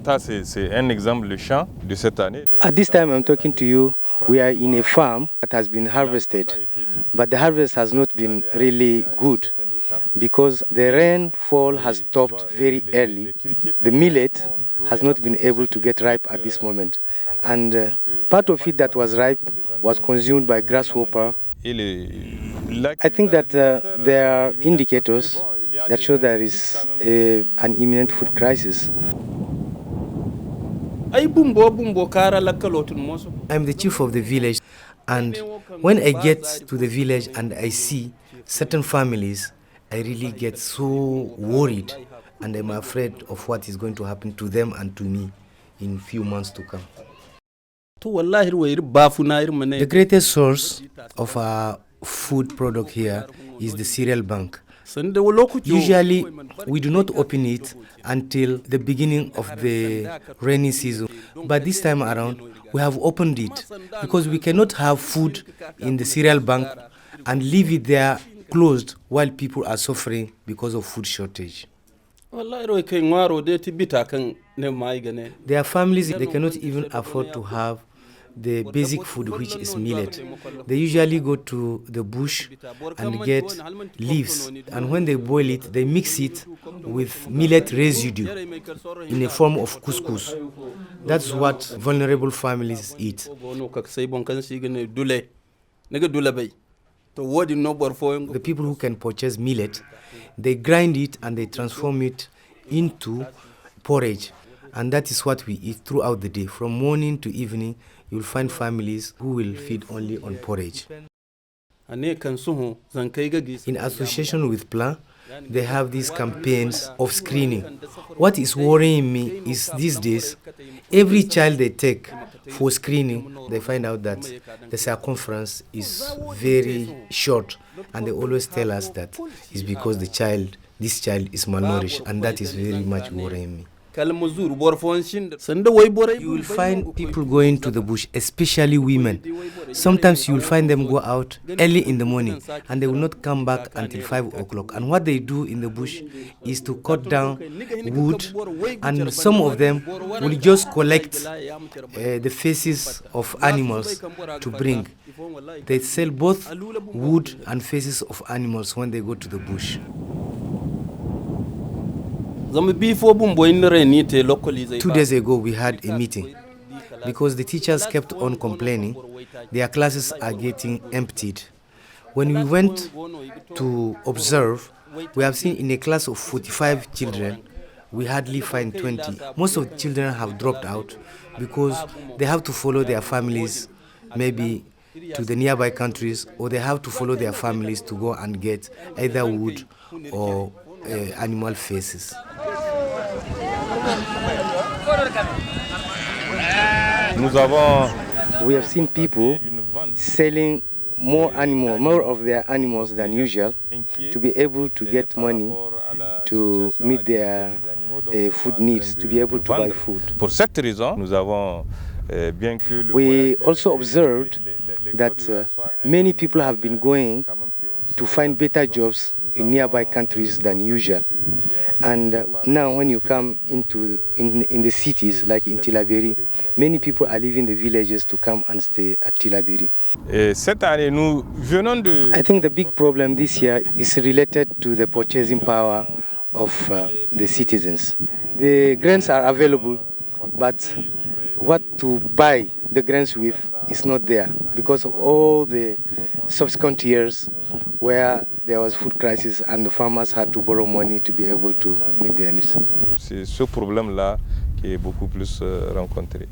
At this time I'm talking to you, we are in a farm that has been harvested, but the harvest has not been really good because the rainfall has stopped very early. The millet has not been able to get ripe at this moment, and part of it that was ripe was consumed by grasshopper. I think that there are indicators that show there is an imminent food crisis. I'm the chief of the village, and when I get to the village and I see certain families, I really get so worried, and I'm afraid of what is going to happen to them and to me in few months to come. The greatest source of our food product here is the cereal bank. Usually, we do not open it until the beginning of the rainy season. But this time around, we have opened it because we cannot have food in the cereal bank and leave it there closed while people are suffering because of food shortage. There are families, they cannot even afford to have the basic food, which is millet. They usually go to the bush and get leaves, and when they boil it, they mix it with millet residue in a form of couscous. That's what vulnerable families eat. The people who can purchase millet, they grind it and they transform it into porridge, and that is what we eat throughout the day. From morning to evening, you'll find families who will feed only on porridge. In association with Plan, they have these campaigns of screening. What is worrying me is these days, every child they take for screening, they find out that the circumference is very short, and they always tell us that it's because this child is malnourished, and that is very much worrying me. You will find people going to the bush, especially women. Sometimes you will find them go out early in the morning and they will not come back until 5 o'clock. And what they do in the bush is to cut down wood, and some of them will just collect the faces of animals to bring. They sell both wood and faces of animals when they go to the bush. 2 days ago, we had a meeting because the teachers kept on complaining their classes are getting emptied. When we went to observe, we have seen in a class of 45 children, we hardly find 20. Most of the children have dropped out because they have to follow their families maybe to the nearby countries, or they have to follow their families to go and get either wood or animal faces. We have seen people selling more of their animals than usual to be able to get money to meet their food needs, to be able to buy food. We also observed that many people have been going to find better jobs in nearby countries than usual. And now when you come in the cities, like in Tilaberi, many people are leaving the villages to come and stay at Tilaberi. I think the big problem this year is related to the purchasing power of the citizens. The grains are available, but what to buy the grains with is not there because of all the subsequent years where there was food crisis and the farmers had to borrow money to be able to meet their needs. C'est ce problème-là qui est beaucoup plus rencontré.